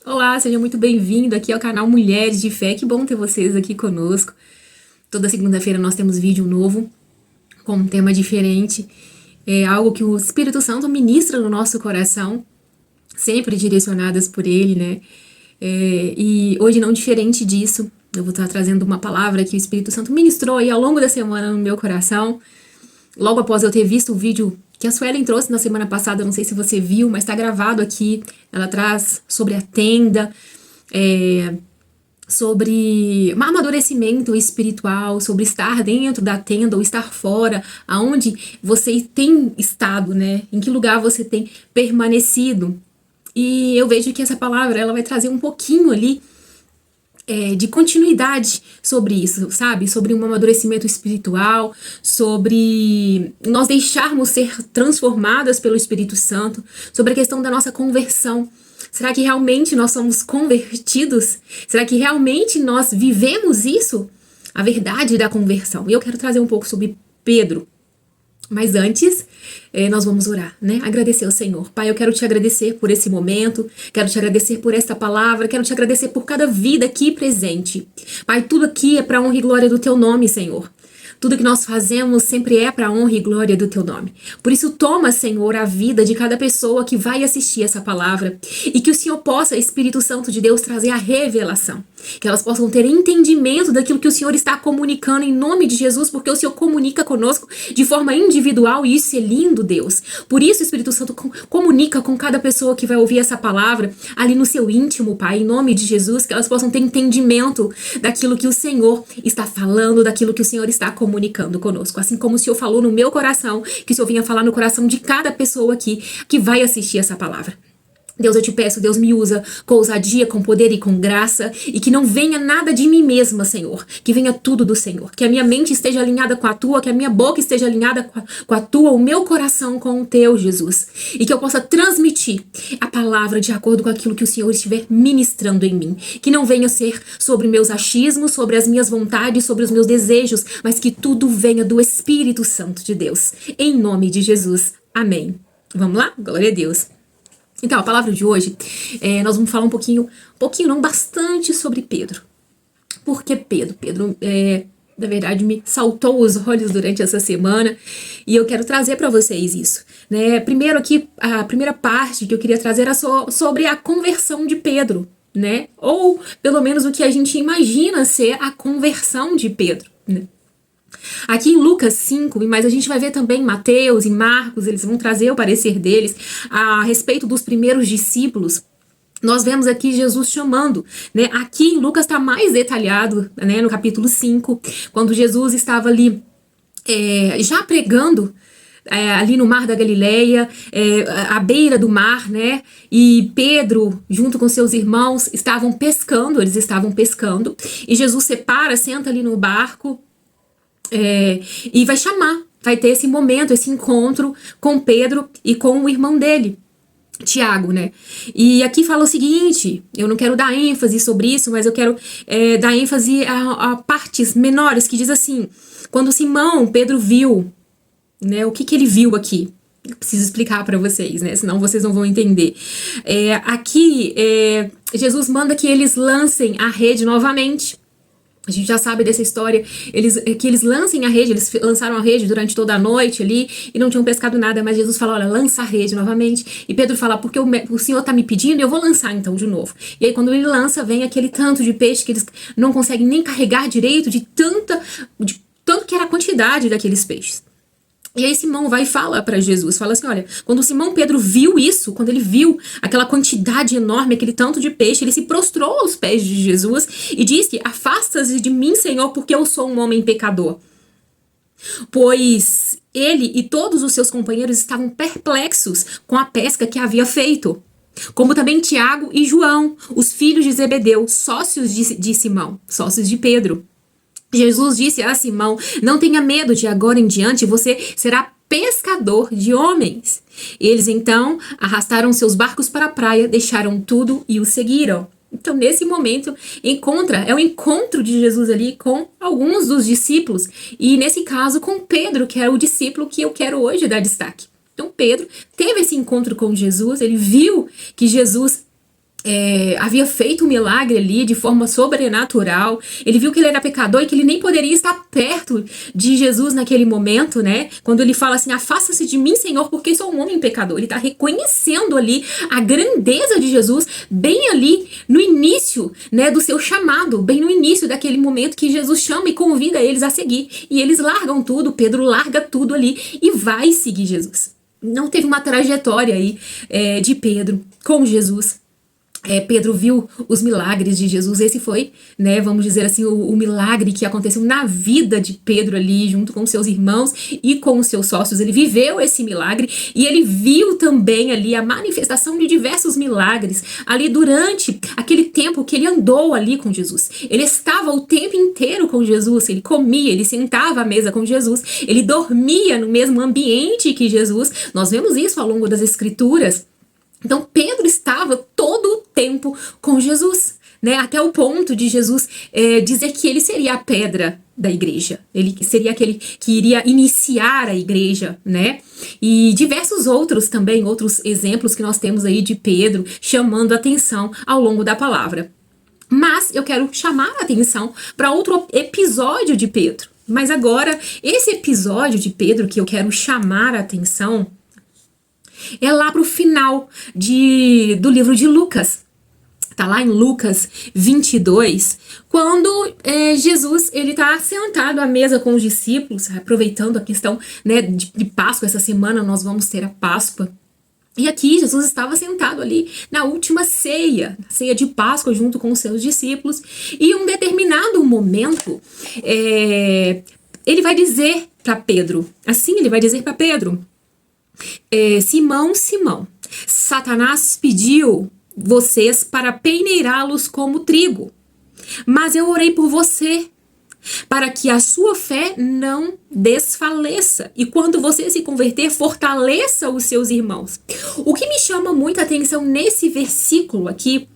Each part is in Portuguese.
Olá, seja muito bem-vindo aqui ao canal Mulheres de Fé. Que bom ter vocês aqui conosco. Toda segunda-feira nós temos vídeo novo com um tema diferente. É algo que o Espírito Santo ministra no nosso coração, sempre direcionadas por ele, né? E hoje não diferente disso, eu vou estar trazendo uma palavra que o Espírito Santo ministrou aí ao longo da semana no meu coração. Logo após eu ter visto o vídeo que a Suelen trouxe na semana passada, não sei se você viu, mas está gravado aqui. Ela traz sobre a tenda, sobre um amadurecimento espiritual, sobre estar dentro da tenda ou estar fora, aonde você tem estado, né? Em que lugar você tem permanecido. E eu vejo que essa palavra ela vai trazer um pouquinho ali de continuidade sobre isso, sabe? Sobre um amadurecimento espiritual, sobre nós deixarmos ser transformadas pelo Espírito Santo, sobre a questão da nossa conversão. Será que realmente nós somos convertidos? Será que realmente nós vivemos isso? A verdade da conversão. E eu quero trazer um pouco sobre Pedro. Mas antes, nós vamos orar, né? Agradecer ao Senhor. Pai, eu quero te agradecer por esse momento, quero te agradecer por esta palavra, quero te agradecer por cada vida aqui presente. Pai, tudo aqui é para honra e glória do teu nome, Senhor. Tudo que nós fazemos sempre é para honra e glória do teu nome. Por isso, toma, Senhor, a vida de cada pessoa que vai assistir essa palavra e que o Senhor possa, Espírito Santo de Deus, trazer a revelação. Que elas possam ter entendimento daquilo que o Senhor está comunicando em nome de Jesus, porque o Senhor comunica conosco de forma individual e isso é lindo, Deus. Por isso, Espírito Santo, comunica com cada pessoa que vai ouvir essa palavra ali no seu íntimo, Pai, em nome de Jesus, que elas possam ter entendimento daquilo que o Senhor está falando, daquilo que o Senhor está comunicando conosco. Assim como o Senhor falou no meu coração, que o Senhor vinha falar no coração de cada pessoa aqui que vai assistir essa palavra. Deus, eu te peço, Deus, me usa com ousadia, com poder e com graça, e que não venha nada de mim mesma, Senhor, que venha tudo do Senhor, que a minha mente esteja alinhada com a tua, que a minha boca esteja alinhada com a tua, o meu coração com o teu, Jesus, e que eu possa transmitir a palavra de acordo com aquilo que o Senhor estiver ministrando em mim, que não venha ser sobre meus achismos, sobre as minhas vontades, sobre os meus desejos, mas que tudo venha do Espírito Santo de Deus, em nome de Jesus, amém. Vamos lá? Glória a Deus. Então, a palavra de hoje, nós vamos falar um pouquinho não, bastante sobre Pedro. Por que Pedro? Pedro, na verdade, me saltou os olhos durante essa semana e eu quero trazer para vocês isso. Né? Primeiro aqui, a primeira parte que eu queria trazer era sobre a conversão de Pedro, né? Ou, pelo menos, o que a gente imagina ser a conversão de Pedro, né? Aqui em Lucas 5, mas a gente vai ver também Mateus e Marcos, eles vão trazer o parecer deles a respeito dos primeiros discípulos. Nós vemos aqui Jesus chamando, né? Aqui em Lucas está mais detalhado, né? No capítulo 5, quando Jesus estava ali já pregando ali no Mar da Galileia, à beira do mar, né? E Pedro, junto com seus irmãos, eles estavam pescando, e Jesus separa, senta ali no barco, e vai ter esse momento, esse encontro com Pedro e com o irmão dele, Tiago, né? E aqui fala o seguinte, eu não quero dar ênfase sobre isso, mas eu quero dar ênfase a partes menores, que diz assim, quando Pedro viu, né? O que ele viu aqui? Eu preciso explicar para vocês, né? Senão vocês não vão entender. Aqui, Jesus manda que eles lancem a rede novamente. A gente já sabe dessa história, que eles lancem a rede, eles lançaram a rede durante toda a noite ali e não tinham pescado nada, mas Jesus fala, olha, lança a rede novamente. E Pedro fala, porque o Senhor tá me pedindo, eu vou lançar então de novo. E aí quando ele lança, vem aquele tanto de peixe que eles não conseguem nem carregar direito de tanto que era a quantidade daqueles peixes. E aí Simão vai e fala para Jesus, fala assim, olha, quando Simão Pedro viu isso, quando ele viu aquela quantidade enorme, aquele tanto de peixe, ele se prostrou aos pés de Jesus e disse, afasta-se de mim, Senhor, porque eu sou um homem pecador. Pois ele e todos os seus companheiros estavam perplexos com a pesca que havia feito, como também Tiago e João, os filhos de Zebedeu, sócios de Simão, sócios de Pedro. Jesus disse a Simão, não tenha medo, de agora em diante você será pescador de homens. Eles então arrastaram seus barcos para a praia, deixaram tudo e o seguiram. Então, nesse momento, é o encontro de Jesus ali com alguns dos discípulos, e nesse caso com Pedro, que é o discípulo que eu quero hoje dar destaque. Então, Pedro teve esse encontro com Jesus, ele viu que Jesus havia feito um milagre ali de forma sobrenatural. Ele viu que ele era pecador e que ele nem poderia estar perto de Jesus naquele momento, né? Quando ele fala assim, afasta-se de mim, Senhor, porque sou um homem pecador. Ele está reconhecendo ali a grandeza de Jesus, bem ali no início, né, do seu chamado, bem no início daquele momento que Jesus chama e convida eles a seguir. E eles largam tudo, Pedro larga tudo ali e vai seguir Jesus. Não teve uma trajetória aí de Pedro com Jesus. Pedro viu os milagres de Jesus. Esse foi, né, vamos dizer assim, o milagre que aconteceu na vida de Pedro ali, junto com seus irmãos e com os seus sócios. Ele viveu esse milagre e ele viu também ali a manifestação de diversos milagres ali durante aquele tempo que ele andou ali com Jesus. Ele estava o tempo inteiro com Jesus, ele comia, ele sentava à mesa com Jesus, ele dormia no mesmo ambiente que Jesus. Nós vemos isso ao longo das Escrituras. Então, Pedro estava todo o tempo com Jesus, né? Até o ponto de Jesus dizer que ele seria a pedra da igreja. Ele seria aquele que iria iniciar a igreja, né? E diversos outros também, outros exemplos que nós temos aí de Pedro chamando a atenção ao longo da palavra. Mas eu quero chamar a atenção para outro episódio de Pedro. Mas agora, esse episódio de Pedro que eu quero chamar a atenção é lá pro final do livro de Lucas. Tá lá em Lucas 22, quando Jesus ele tá sentado à mesa com os discípulos, aproveitando a questão, né, de Páscoa. Essa semana nós vamos ter a Páscoa. E aqui Jesus estava sentado ali na última ceia, na ceia de Páscoa, junto com os seus discípulos. E em um determinado momento, ele vai dizer para Pedro, assim ele vai dizer para Pedro: Simão, Simão, Satanás pediu vocês para peneirá-los como trigo, mas eu orei por você, para que a sua fé não desfaleça, e quando você se converter, fortaleça os seus irmãos. O que me chama muita atenção nesse versículo aqui,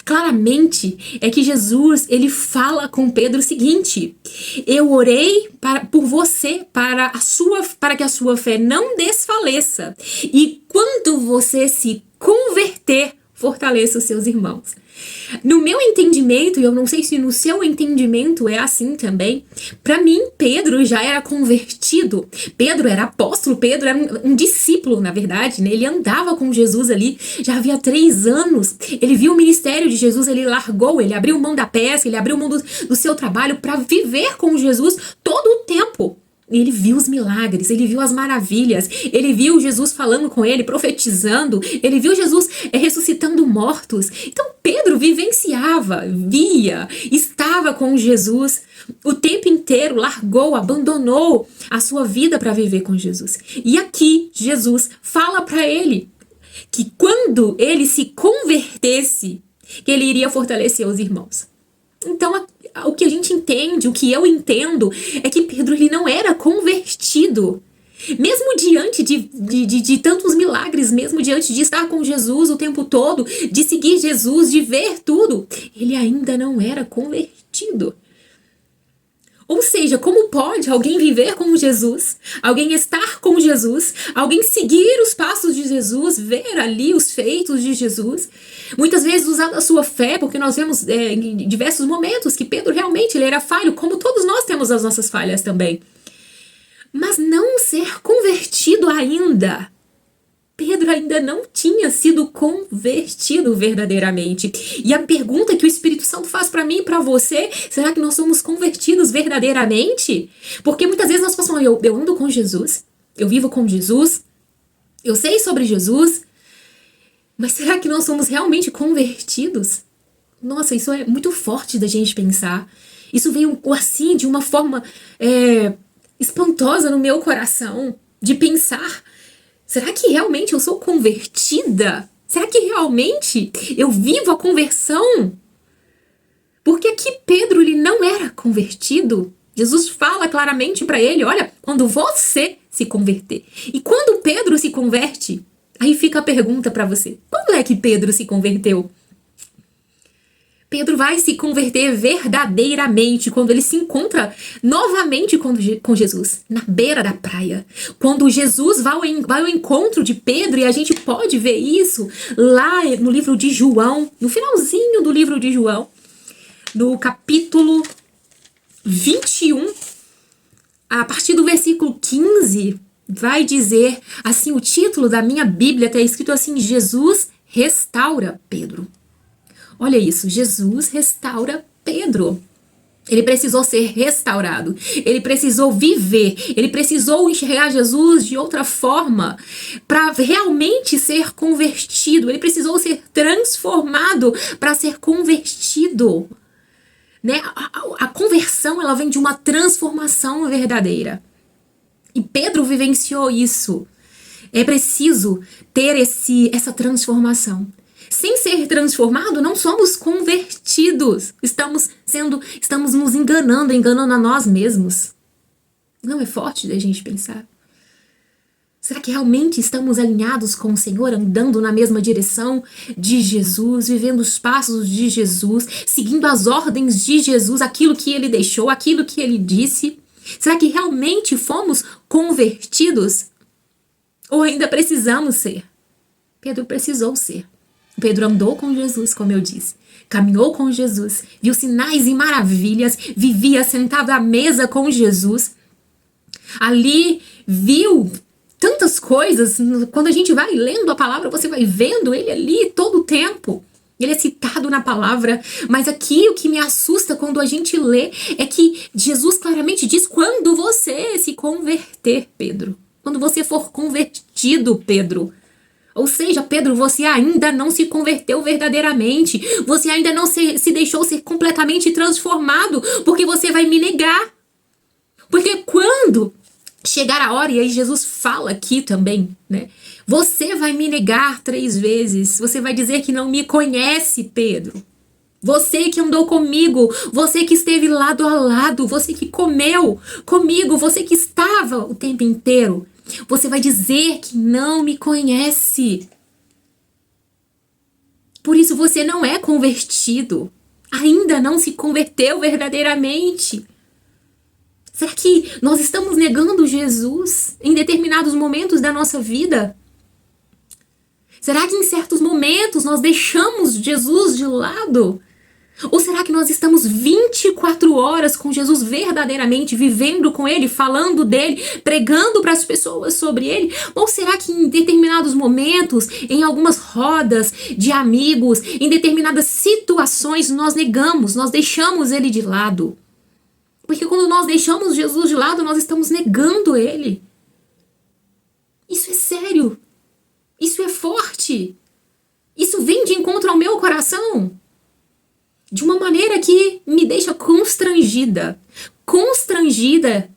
claramente, é que Jesus, ele fala com Pedro o seguinte: eu orei por você, para que a sua fé não desfaleça, e quando você se converter, fortaleça os seus irmãos. No meu entendimento, e eu não sei se no seu entendimento é assim também, para mim, Pedro já era convertido. Pedro era apóstolo, Pedro era um discípulo, na verdade, né? Ele andava com Jesus ali, já havia 3 anos. Ele viu o ministério de Jesus, ele largou, ele abriu mão da pesca, ele abriu mão do seu trabalho para viver com Jesus todo o tempo. Ele viu os milagres, ele viu as maravilhas, ele viu Jesus falando com ele, profetizando, ele viu Jesus ressuscitando mortos. Então Pedro vivenciava, via, estava com Jesus o tempo inteiro, largou, abandonou a sua vida para viver com Jesus. E aqui Jesus fala para ele que quando ele se convertesse, que ele iria fortalecer os irmãos. Então, o que a gente entende, o que eu entendo, é que Pedro ele não era convertido. Mesmo diante de tantos milagres, mesmo diante de estar com Jesus o tempo todo, de seguir Jesus, de ver tudo, ele ainda não era convertido. Ou seja, como pode alguém viver com Jesus, alguém estar com Jesus, alguém seguir os passos de Jesus, ver ali os feitos de Jesus, muitas vezes usando a sua fé, porque nós vemos em diversos momentos que Pedro realmente ele era falho, como todos nós temos as nossas falhas também. Mas não ser convertido ainda. Pedro ainda não tinha sido convertido verdadeiramente. E a pergunta que o Espírito Santo faz para mim e para você: será que nós somos convertidos verdadeiramente? Porque muitas vezes nós pensamos: eu ando com Jesus, eu vivo com Jesus, eu sei sobre Jesus, mas será que nós somos realmente convertidos? Nossa, isso é muito forte da gente pensar. Isso veio assim, de uma forma espantosa no meu coração, de pensar: será que realmente eu sou convertida? Será que realmente eu vivo a conversão? Porque aqui Pedro ele não era convertido. Jesus fala claramente para ele: olha, quando você se converter. E quando Pedro se converte, aí fica a pergunta para você: quando é que Pedro se converteu? Pedro vai se converter verdadeiramente quando ele se encontra novamente com Jesus, na beira da praia. Quando Jesus vai ao encontro de Pedro, e a gente pode ver isso lá no livro de João, no finalzinho do livro de João, no capítulo 21, a partir do versículo 15, vai dizer assim, o título da minha Bíblia está escrito assim: Jesus restaura Pedro. Olha isso, Jesus restaura Pedro. Ele precisou ser restaurado, ele precisou viver, ele precisou enxergar Jesus de outra forma para realmente ser convertido, ele precisou ser transformado para ser convertido. Né? A conversão, ela vem de uma transformação verdadeira. E Pedro vivenciou isso. É preciso ter essa transformação. Sem ser transformado, não somos convertidos. Estamos nos enganando a nós mesmos. Não é forte da gente pensar? Será que realmente estamos alinhados com o Senhor, andando na mesma direção de Jesus, vivendo os passos de Jesus, seguindo as ordens de Jesus, aquilo que ele deixou, aquilo que ele disse? Será que realmente fomos convertidos? Ou ainda precisamos ser? Pedro precisou ser. Pedro andou com Jesus, como eu disse. Caminhou com Jesus, viu sinais e maravilhas, vivia sentado à mesa com Jesus. Ali viu tantas coisas. Quando a gente vai lendo a palavra, você vai vendo ele ali todo o tempo. Ele é citado na palavra, mas aqui o que me assusta quando a gente lê é que Jesus claramente diz: quando você se converter, Pedro. Quando você for convertido, Pedro. Ou seja, Pedro, você ainda não se converteu verdadeiramente. Você ainda não se deixou ser completamente transformado, porque você vai me negar. Porque quando chegar a hora, e aí Jesus fala aqui também, né? Você vai me negar 3 vezes. Você vai dizer que não me conhece, Pedro. Você que andou comigo, você que esteve lado a lado, você que comeu comigo, você que estava o tempo inteiro. Você vai dizer que não me conhece. Por isso você não é convertido. Ainda não se converteu verdadeiramente. Será que nós estamos negando Jesus em determinados momentos da nossa vida? Será que em certos momentos nós deixamos Jesus de lado? Ou será que nós estamos 24 horas com Jesus verdadeiramente, vivendo com Ele, falando dEle, pregando para as pessoas sobre Ele? Ou será que em determinados momentos, em algumas rodas de amigos, em determinadas situações, nós negamos, nós deixamos Ele de lado? Porque quando nós deixamos Jesus de lado, nós estamos negando Ele. Isso é sério. Isso é forte. Isso vem de encontro ao meu coração. De uma maneira que me deixa constrangida. Constrangida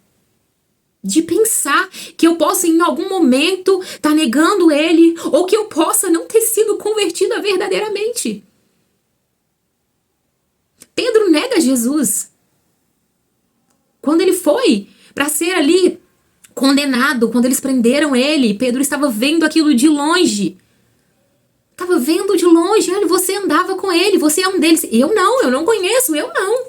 de pensar que eu possa em algum momento estar negando Ele, ou que eu possa não ter sido convertida verdadeiramente. Pedro nega Jesus. Quando ele foi para ser ali condenado, quando eles prenderam ele, Pedro estava vendo aquilo de longe. Estava vendo de longe, olha, você andava com ele, você é um deles. Eu não conheço, eu não.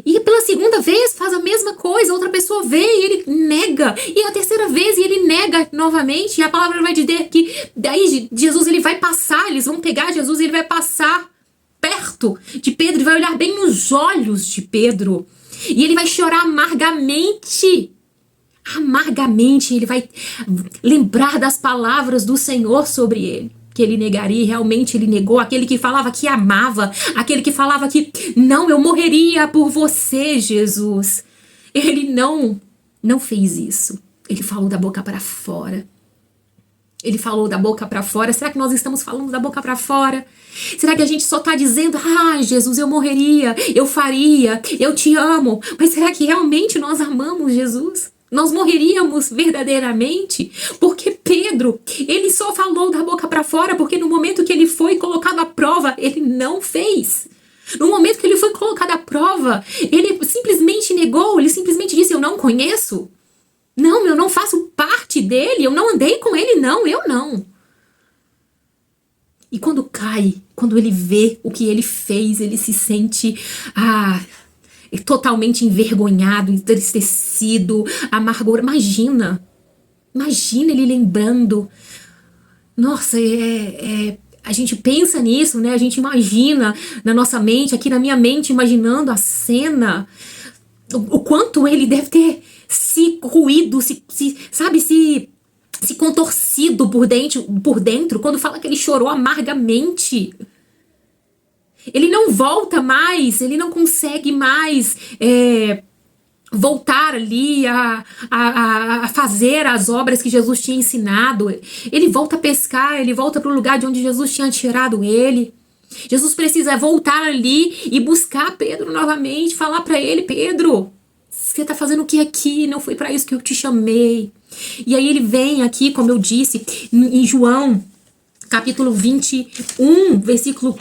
E pela segunda vez faz a mesma coisa, outra pessoa vê e ele nega. E a terceira vez e ele nega novamente. E a palavra vai dizer que daí Jesus ele vai passar, eles vão pegar Jesus e ele vai passar perto de Pedro e vai olhar bem nos olhos de Pedro. E ele vai chorar amargamente. Amargamente, ele vai lembrar das palavras do Senhor sobre ele. Que ele negaria, e realmente ele negou. Aquele que falava que amava, aquele que falava que não, eu morreria por você, Jesus. Ele não fez isso. Ele falou da boca para fora. Ele falou da boca para fora. Será que nós estamos falando da boca para fora? Será que a gente só está dizendo, Jesus, eu morreria, eu faria, eu te amo. Mas será que realmente nós amamos Jesus? Nós morreríamos verdadeiramente? Porque Pedro, ele só falou da boca para fora, porque no momento que ele foi colocado à prova, ele não fez. No momento que ele foi colocado à prova, ele simplesmente negou, ele simplesmente disse, eu não conheço. Não, eu não faço parte dele, eu não andei com ele, não, eu não. E quando cai, quando ele vê o que ele fez, ele se sente totalmente envergonhado, entristecido, amargura. Imagina ele lembrando. Nossa, a gente pensa nisso, né? A gente imagina na nossa mente, aqui na minha mente, imaginando a cena, o quanto ele deve ter se ruído, se contorcido por dentro, quando fala que ele chorou amargamente. Ele não volta mais, ele não consegue mais voltar ali a fazer as obras que Jesus tinha ensinado. Ele volta a pescar, ele volta para o lugar de onde Jesus tinha tirado ele. Jesus precisa voltar ali e buscar Pedro novamente, falar para ele: Pedro, você está fazendo o que aqui? Não foi para isso que eu te chamei. E aí ele vem aqui, como eu disse, em João, capítulo 21, versículo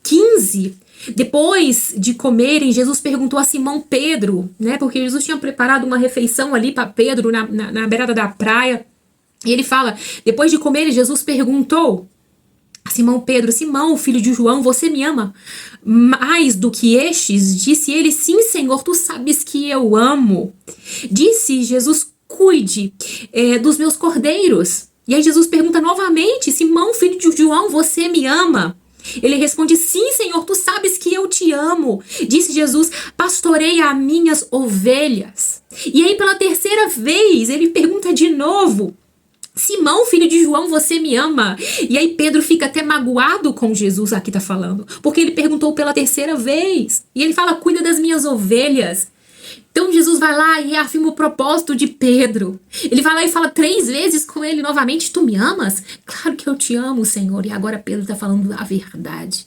15. Depois de comerem, Jesus perguntou a Simão Pedro, né? Porque Jesus tinha preparado uma refeição ali para Pedro na beirada da praia. E ele fala: depois de comerem, Jesus perguntou a Simão Pedro: Simão, filho de João, você me ama mais do que estes? Disse ele: sim, Senhor, tu sabes que eu amo. Disse Jesus: cuide dos meus cordeiros. E aí Jesus pergunta novamente: Simão, filho de João, você me ama? Ele responde: sim, Senhor, tu sabes que eu te amo. Disse Jesus: pastoreia as minhas ovelhas. E aí pela terceira vez ele pergunta de novo: Simão, filho de João, você me ama? E aí Pedro fica até magoado com Jesus, aqui tá falando, porque ele perguntou pela terceira vez. E ele fala: cuida das minhas ovelhas. Então Jesus vai lá e afirma o propósito de Pedro. Ele vai lá e fala 3 vezes com ele novamente: tu me amas? Claro que eu te amo, Senhor. E agora Pedro está falando a verdade.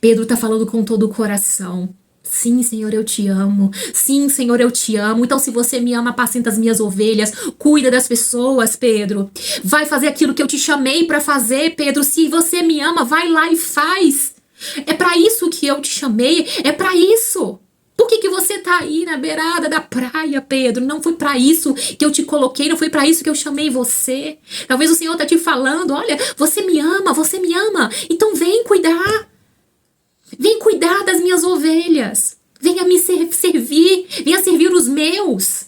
Pedro está falando com todo o coração. Sim, Senhor, eu te amo. Sim, Senhor, eu te amo. Então, se você me ama, apacenta as minhas ovelhas. Cuida das pessoas, Pedro. Vai fazer aquilo que eu te chamei para fazer, Pedro. Se você me ama, vai lá e faz. É para isso que eu te chamei. É para isso. Por que você tá aí na beirada da praia, Pedro? Não foi para isso que eu te coloquei, não foi para isso que eu chamei você. Talvez o Senhor tá te falando: olha, você me ama, então vem cuidar. Vem cuidar das minhas ovelhas. Venha me servir, venha servir os meus.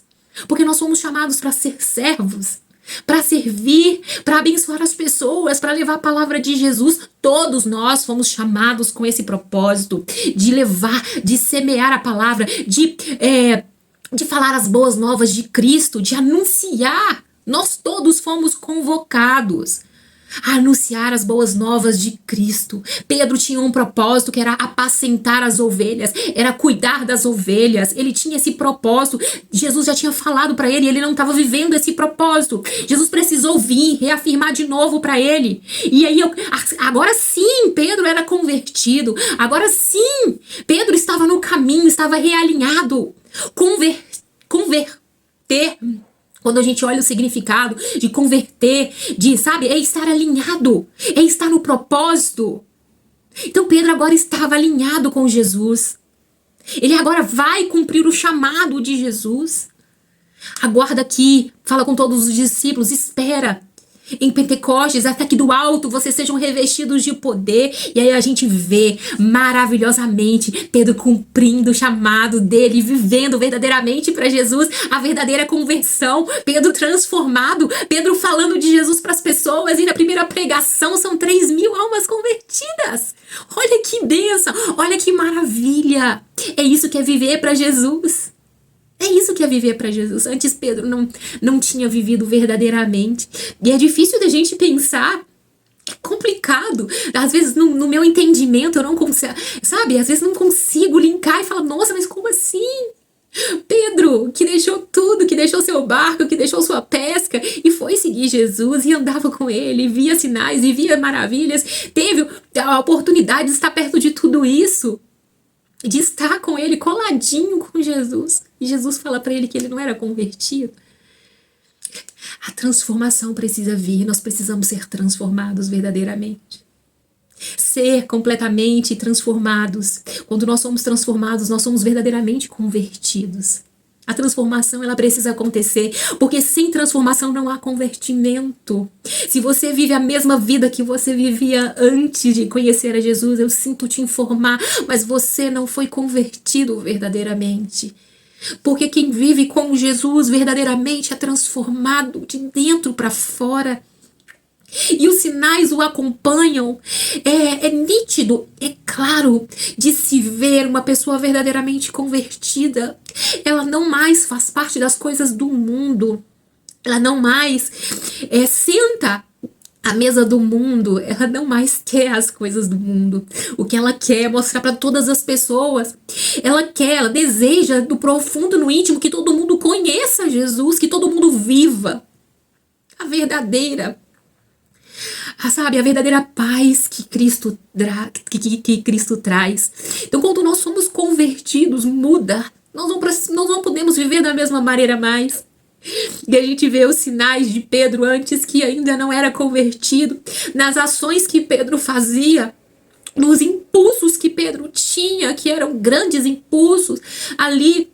Porque nós somos chamados para ser servos, para servir, para abençoar as pessoas, para levar a palavra de Jesus. Todos nós fomos chamados com esse propósito de levar, de semear a palavra, de falar as boas novas de Cristo, de anunciar. Nós todos fomos convocados a anunciar as boas novas de Cristo. Pedro tinha um propósito, que era apacentar as ovelhas, era cuidar das ovelhas. Ele tinha esse propósito. Jesus já tinha falado para ele, ele não estava vivendo esse propósito. Jesus precisou vir, reafirmar de novo para ele. E aí, agora sim, Pedro era convertido. Agora sim, Pedro estava no caminho, estava realinhado. Converter. Quando a gente olha o significado de converter, é estar alinhado, é estar no propósito. Então Pedro agora estava alinhado com Jesus. Ele agora vai cumprir o chamado de Jesus. Aguarda aqui, fala com todos os discípulos, espera em Pentecostes, até que do alto vocês sejam revestidos de poder. E aí a gente vê maravilhosamente Pedro cumprindo o chamado dele, vivendo verdadeiramente para Jesus a verdadeira conversão. Pedro transformado, Pedro falando de Jesus para as pessoas, e na primeira pregação são 3.000 almas convertidas. Olha que bênção, olha que maravilha. É isso que é viver para Jesus. É isso que é viver para Jesus. Antes Pedro não tinha vivido verdadeiramente. E é difícil da gente pensar. É complicado. Às vezes no meu entendimento eu não consigo, sabe? Às vezes não consigo linkar e falar: nossa, mas como assim? Pedro, que deixou tudo, que deixou seu barco, que deixou sua pesca e foi seguir Jesus e andava com ele, via sinais e via maravilhas. Teve a oportunidade de estar perto de tudo isso, de estar com ele, coladinho com Jesus. E Jesus fala para ele que ele não era convertido. A transformação precisa vir, nós precisamos ser transformados verdadeiramente. Ser completamente transformados. Quando nós somos transformados, nós somos verdadeiramente convertidos. A transformação, ela precisa acontecer, porque sem transformação não há convertimento. Se você vive a mesma vida que você vivia antes de conhecer a Jesus, eu sinto te informar, mas você não foi convertido verdadeiramente. Porque quem vive com Jesus verdadeiramente é transformado de dentro para fora. E os sinais o acompanham. É nítido, é claro de se ver uma pessoa verdadeiramente convertida. Ela não mais faz parte das coisas do mundo. Ela não mais senta à mesa do mundo. Ela não mais quer as coisas do mundo. O que ela quer é mostrar para todas as pessoas. Ela deseja do profundo, no íntimo, que todo mundo conheça Jesus, que todo mundo viva a verdadeira, sabe, a verdadeira paz que Cristo traz. Então, quando nós somos convertidos, muda. Nós não podemos viver da mesma maneira mais. E a gente vê os sinais de Pedro antes, que ainda não era convertido, nas ações que Pedro fazia, nos impulsos que Pedro tinha, que eram grandes impulsos, ali,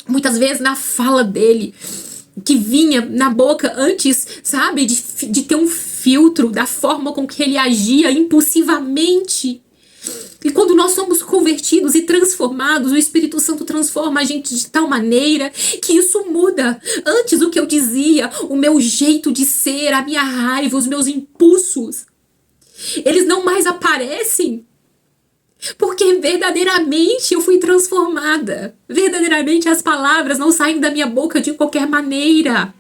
muitas vezes na fala dele, que vinha na boca antes, sabe, de ter um filtro da forma com que ele agia impulsivamente. E quando nós somos convertidos e transformados, o Espírito Santo transforma a gente de tal maneira que isso muda. Antes, o que eu dizia, o meu jeito de ser, a minha raiva, os meus impulsos, eles não mais aparecem. Porque verdadeiramente eu fui transformada. Verdadeiramente as palavras não saem da minha boca de qualquer maneira.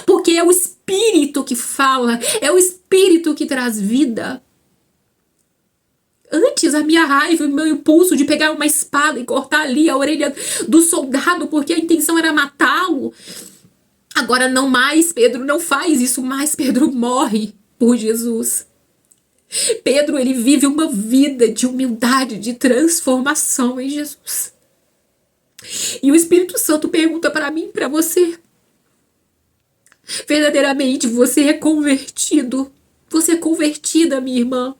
Porque é o Espírito que fala, é o Espírito que traz vida. Antes, a minha raiva, o meu impulso de pegar uma espada e cortar ali a orelha do soldado, porque a intenção era matá-lo. Agora não mais, Pedro não faz isso mais, Pedro morre por Jesus. Pedro, ele vive uma vida de humildade, de transformação em Jesus. E o Espírito Santo pergunta para mim, para você: verdadeiramente você é convertido? Você é convertida, minha irmã?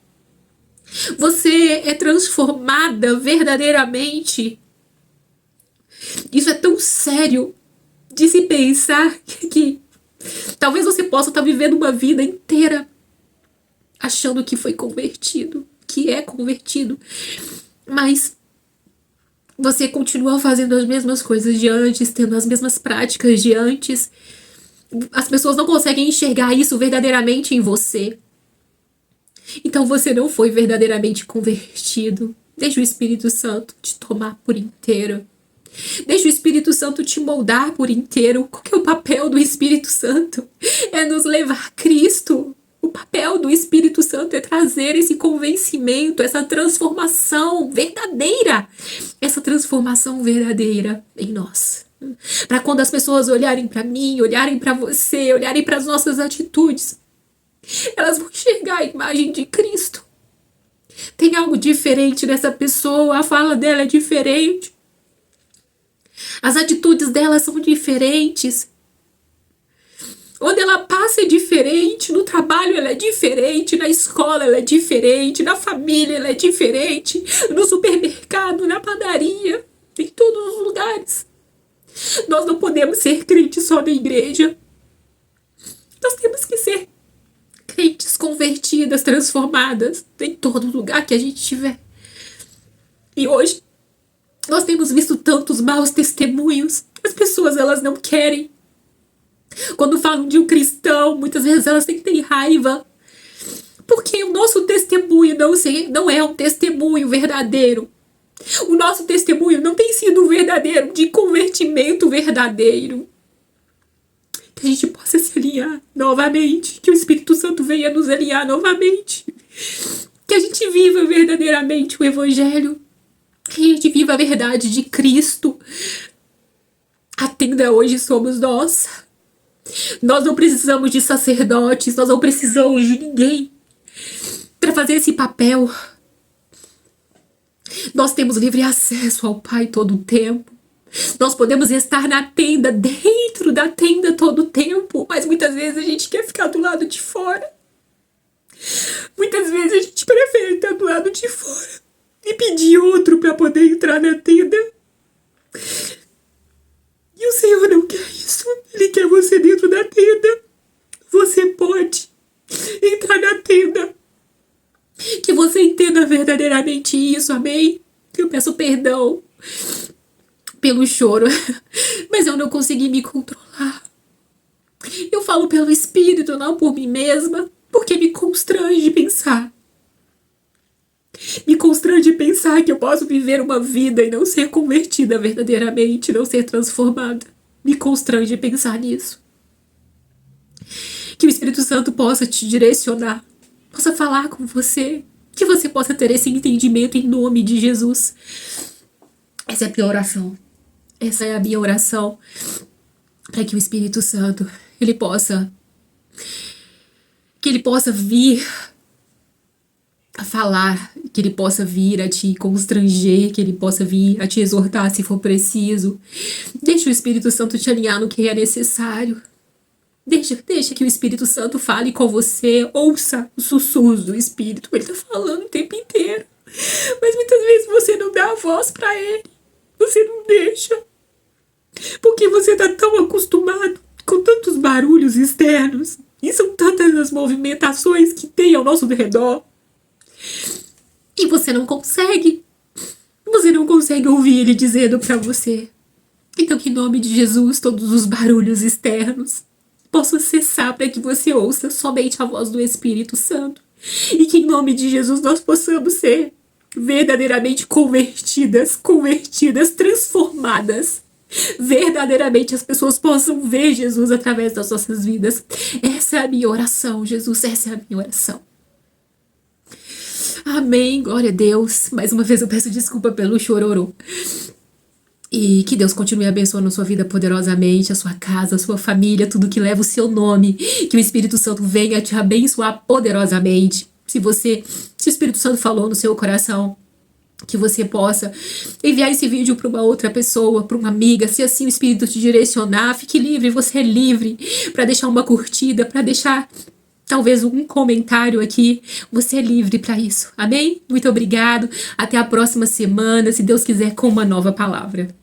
Você é transformada verdadeiramente? Isso é tão sério de se pensar que talvez você possa estar vivendo uma vida inteira achando que foi convertido, que é convertido, mas você continua fazendo as mesmas coisas de antes, tendo as mesmas práticas de antes. As pessoas não conseguem enxergar isso verdadeiramente em você. Então você não foi verdadeiramente convertido. Deixa o Espírito Santo te tomar por inteiro. Deixa o Espírito Santo te moldar por inteiro. Qual que é o papel do Espírito Santo? É nos levar a Cristo. O papel do Espírito Santo é trazer esse convencimento, essa transformação verdadeira. Essa transformação verdadeira em nós. Para quando as pessoas olharem para mim, olharem para você, olharem para as nossas atitudes, elas vão enxergar a imagem de Cristo. Tem algo diferente nessa pessoa, a fala dela é diferente. As atitudes dela são diferentes. Onde ela passa é diferente, no trabalho ela é diferente, na escola ela é diferente, na família ela é diferente, no supermercado, na padaria, em todos os lugares. Nós não podemos ser crentes só na igreja. Nós temos que ser crentes convertidas, transformadas, em todo lugar que a gente estiver. E hoje, nós temos visto tantos maus testemunhos. As pessoas, elas não querem. Quando falam de um cristão, muitas vezes elas têm que ter raiva. Porque o nosso testemunho não é um testemunho verdadeiro. O nosso testemunho não tem sido verdadeiro, de convertimento verdadeiro. Que a gente possa se alinhar novamente. Que o Espírito Santo venha nos alinhar novamente. Que a gente viva verdadeiramente o Evangelho. Que a gente viva a verdade de Cristo. A tenda hoje somos nós. Nós não precisamos de sacerdotes. Nós não precisamos de ninguém para fazer esse papel. Nós temos livre acesso ao Pai todo o tempo. Nós podemos estar na tenda, dentro da tenda todo o tempo, mas muitas vezes a gente quer ficar do lado de fora. Muitas vezes a gente prefere estar do lado de fora e pedir outro para poder entrar na tenda. E o Senhor não quer isso. Ele quer você dentro da tenda. Você pode entrar na tenda. Que você entenda verdadeiramente isso, amém? Eu peço perdão pelo choro, mas eu não consegui me controlar. Eu falo pelo Espírito, não por mim mesma, porque me constrange pensar. Me constrange pensar que eu posso viver uma vida e não ser convertida verdadeiramente, não ser transformada. Me constrange pensar nisso. Que o Espírito Santo possa te direcionar, possa falar com você, que você possa ter esse entendimento em nome de Jesus. Essa é a minha oração. Essa é a minha oração, para que o Espírito Santo, ele possa vir a falar, que ele possa vir a te constranger, que ele possa vir a te exortar se for preciso. Deixa o Espírito Santo te alinhar no que é necessário. Deixa que o Espírito Santo fale com você. Ouça os sussurros do Espírito. Ele tá falando o tempo inteiro. Mas muitas vezes você não dá a voz para ele. Você não deixa. Porque você tá tão acostumado com tantos barulhos externos. E são tantas as movimentações que tem ao nosso redor. E você não consegue. Você não consegue ouvir ele dizendo para você. Então que em nome de Jesus todos os barulhos externos possam cessar para que você ouça somente a voz do Espírito Santo. E que em nome de Jesus nós possamos ser verdadeiramente convertidas, transformadas. Verdadeiramente as pessoas possam ver Jesus através das nossas vidas. Essa é a minha oração, Jesus, essa é a minha oração. Amém, glória a Deus. Mais uma vez eu peço desculpa pelo chororô. E que Deus continue abençoando a sua vida poderosamente, a sua casa, a sua família, tudo que leva o seu nome. Que o Espírito Santo venha te abençoar poderosamente. Se o Espírito Santo falou no seu coração, que você possa enviar esse vídeo para uma outra pessoa, para uma amiga, se assim o Espírito te direcionar, fique livre, você é livre para deixar uma curtida, para deixar talvez um comentário aqui, você é livre para isso, amém? Muito obrigado, até a próxima semana, se Deus quiser, com uma nova palavra.